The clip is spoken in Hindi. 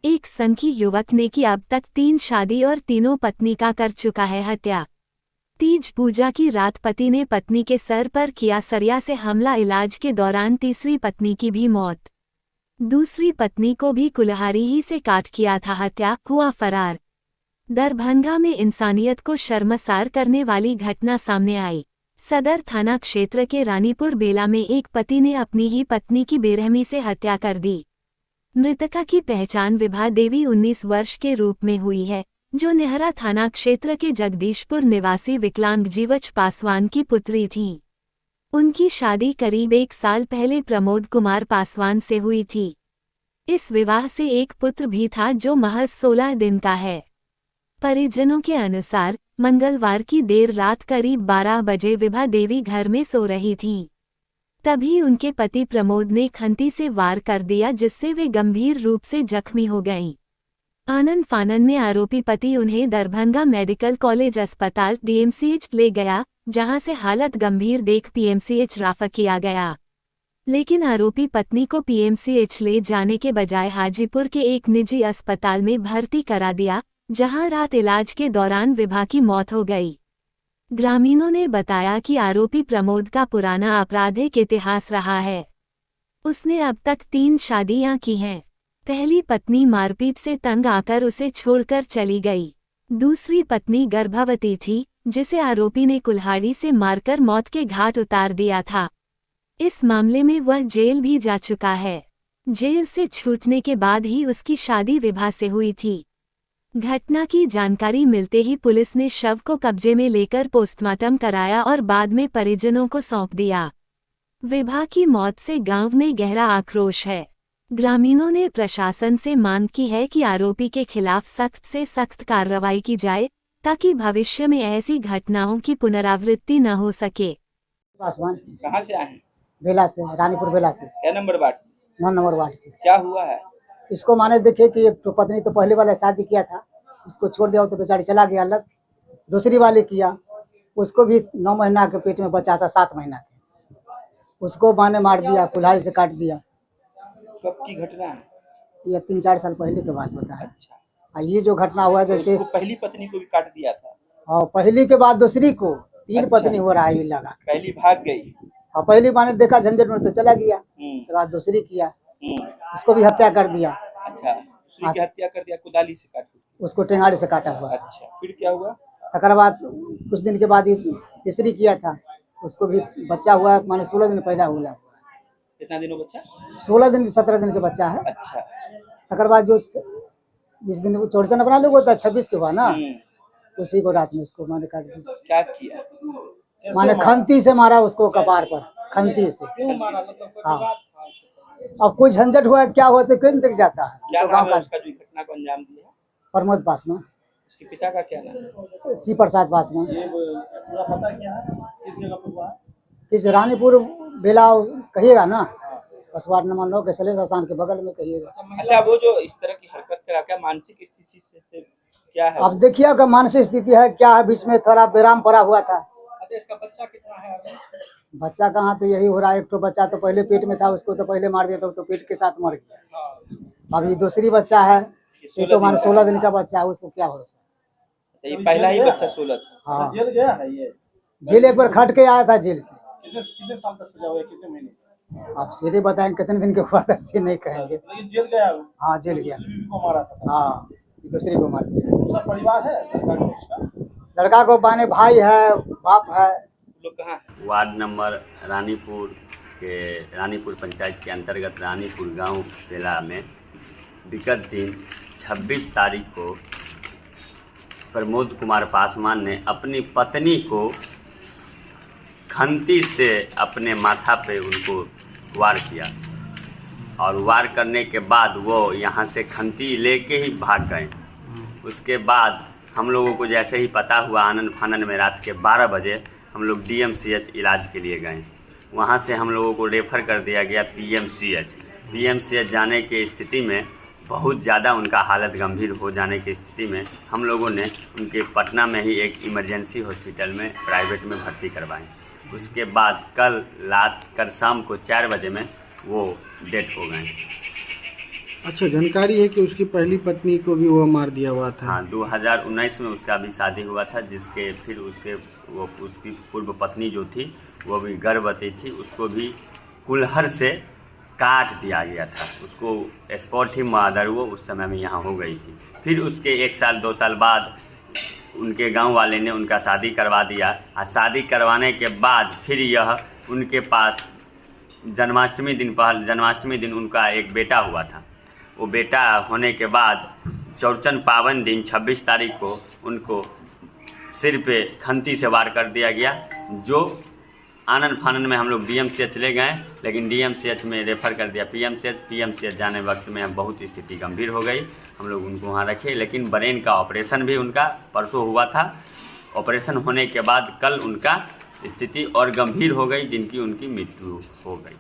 एक संघी युवक ने की अब तक 3 शादी और तीनों पत्नी का कर चुका है हत्या। तीज पूजा की रात पति ने पत्नी के सर पर किया सरिया से हमला, इलाज के दौरान तीसरी पत्नी की भी मौत। दूसरी पत्नी को भी कुल्हाड़ी ही से काट किया था हत्या, हुआ फरार। दरभंगा में इंसानियत को शर्मसार करने वाली घटना सामने आई। सदर थाना क्षेत्र के रानीपुर बेला में एक पति ने अपनी ही पत्नी की बेरहमी से हत्या कर दी। मृतका की पहचान विभा देवी 19 वर्ष के रूप में हुई है, जो नेहरा थाना क्षेत्र के जगदीशपुर निवासी विकलांग जीवच पासवान की पुत्री थीं। उनकी शादी करीब 1 साल पहले प्रमोद कुमार पासवान से हुई थी। इस विवाह से एक पुत्र भी था जो महज 16 दिन का है। परिजनों के अनुसार मंगलवार की देर रात करीब 12 बजे विभा देवी घर में सो रही थीं। तभी उनके पति प्रमोद ने खंती से वार कर दिया, जिससे वे गंभीर रूप से जख्मी हो गईं। आनन फानन में आरोपी पति उन्हें दरभंगा मेडिकल कॉलेज अस्पताल डीएमसीएच ले गया, जहां से हालत गंभीर देख पीएमसीएच रेफर किया गया। लेकिन आरोपी पत्नी को पीएमसीएच ले जाने के बजाय हाजीपुर के एक निजी अस्पताल में भर्ती करा दिया, जहां रात इलाज के दौरान विभा की मौत हो गई। ग्रामीणों ने बताया कि आरोपी प्रमोद का पुराना आपराधिक इतिहास रहा है। उसने अब तक 3 शादियां की हैं। पहली पत्नी मारपीट से तंग आकर उसे छोड़कर चली गई। दूसरी पत्नी गर्भवती थी, जिसे आरोपी ने कुल्हाड़ी से मारकर मौत के घाट उतार दिया था। इस मामले में वह जेल भी जा चुका है। जेल से छूटने के बाद ही उसकी शादी विभा से हुई थी। घटना की जानकारी मिलते ही पुलिस ने शव को कब्जे में लेकर पोस्टमार्टम कराया और बाद में परिजनों को सौंप दिया। विभा की मौत से गांव में गहरा आक्रोश है। ग्रामीणों ने प्रशासन से मांग की है कि आरोपी के खिलाफ सख्त से सख्त कार्रवाई की जाए, ताकि भविष्य में ऐसी घटनाओं की पुनरावृत्ति न हो सके। पासवान कहाँ से आए हैं? बेला से, रानीपुर बेला से। क्या नंबर वार्ड से? 9 नंबर वार्ड से। क्या हुआ है? इसको माने देखे कि एक तो पत्नी तो पहले वाला शादी किया था, उसको छोड़ दिया तो बेचारी चला गया अलग। दूसरी वाली किया, उसको भी 9 महीना के पेट में बच्चा था, 7 महीना के, उसको माने मार दिया, कुल्हाड़ी से काट दिया। कब की घटना है? ये 3-4 साल पहले के बात होता है। अच्छा, और ये जो घटना हुआ जैसे पहली पत्नी को भी काट दिया था और पहली के बाद दूसरी को 3 पत्नी हो रहा है ये लगा। पहली भाग गई और पहली माने देखा झंझट में तो चला गया, उसके बाद दूसरी किया, उसको भी हत्या कर दिया। अच्छा, दूसरी की हत्या कर दिया, कुदाली से काट दिया, उसको टेंगाड़ी से काटा हुआ। अच्छा, फिर क्या हुआ? तकर बाद कुछ दिन के बाद ये तीसरी किया था, उसको भी बच्चा हुआ, माने 16 दिन पैदा हुआ। कितना दिनों बच्चा? 16 दिन 17 दिन के बच्चा है। अच्छा, तकर बाद जो जिस दिन वो चौड़चन अपना लोग होता है 26 के बाद ना, उसी को रात में उसको माने काट दिया। क्या किया? माने खंती से मारा उसको, कपार पर खंती से। हाँ, अब कोई झंझट हुआ क्या हुआ तो क्यों तक जाता है। क्या तो नाम गाँव है का उसका जो घटना को अंजाम दिया? प्रमोद पासवान। उसके पिता का क्या नाम है? सी प्रसाद पासवान। ये पूरा पता क्या है? किस जगह पर हुआ? किस रानीपुर बेला कहिएगा ना, बस वार्ड नंबर 9 के सलेस स्थान के बगल में कहिएगा। अच्छा, वो जो इस तरह की हरकत करा, क्या मानसिक स्थिति से क्या है? अब देखिए आपका मानसिक स्थिति है क्या है, बीच में थोड़ा विराम पड़ा हुआ था। अच्छा, इसका बच्चा कितना है? बच्चा कहाँ, तो यही हो रहा है। एक तो बच्चा तो पहले पेट में था, उसको तो पहले मार दिया था, तो पेट के साथ मर गया। अभी दूसरी बच्चा है, ये तो माने 16 दिन का बच्चा है, उसको क्या भरोसा। ये पहला ही बच्चा 16? हाँ, जेल गया है ये? जेल एक बार खट के आया था जेल से। कितने साल का सजा हुआ? कितने महीने? आप सीधे बताएं कितने दिन के बाद, ऐसे नहीं कहेंगे। लेकिन जेल गया? हाँ जेल गया। को मारा था? हाँ, दूसरी को मार दिया। पूरा परिवार है लड़का को माने भाई है, बाप है। लोग कहाँ है? वार्ड नंबर रानीपुर पंचायत के अंतर्गत रानीपुर गांव बेला में विगत दिन 26 तारीख को प्रमोद कुमार पासवान ने अपनी पत्नी को खंती से अपने माथा पे उनको वार किया और वार करने के बाद वो यहाँ से खंती लेके ही भाग गए। उसके बाद हम लोगों को जैसे ही पता हुआ, आनन फानन में रात के 12 बजे हम लोग डीएमसीएच इलाज के लिए गए। वहाँ से हम लोगों को रेफ़र कर दिया गया पीएमसीएच जाने की स्थिति में बहुत ज़्यादा उनका हालत गंभीर हो जाने की स्थिति में हम लोगों ने उनके पटना में ही एक इमरजेंसी हॉस्पिटल में प्राइवेट में भर्ती करवाएं। उसके बाद कल शाम को 4 बजे में वो डेथ हो गए। अच्छा, जानकारी है कि उसकी पहली पत्नी को भी वो मार दिया हुआ था। हाँ, 2019 में उसका भी शादी हुआ था, जिसके फिर उसकी पूर्व पत्नी जो थी वो भी गर्भवती थी, उसको भी कुल्हड़ से काट दिया गया था। उसको स्पॉट ही मर्डर वो उस समय में यहाँ हो गई थी। फिर उसके 1 साल 2 साल बाद उनके गांव वाले ने उनका शादी करवा दिया, और शादी करवाने के बाद फिर यह उनके पास जन्माष्टमी दिन उनका एक बेटा हुआ था। वो बेटा होने के बाद चौरचन पावन दिन 26 तारीख को उनको सिर पे खंती से वार कर दिया गया, जो आनन फानन में हम लोग DMCH ले गए, लेकिन DMCH में रेफ़र कर दिया PMCH जाने वक्त में बहुत स्थिति गंभीर हो गई। हम लोग उनको वहाँ रखे, लेकिन ब्रेन का ऑपरेशन भी उनका परसों हुआ था। ऑपरेशन होने के बाद कल उनका स्थिति और गंभीर हो गई, उनकी मृत्यु हो गई।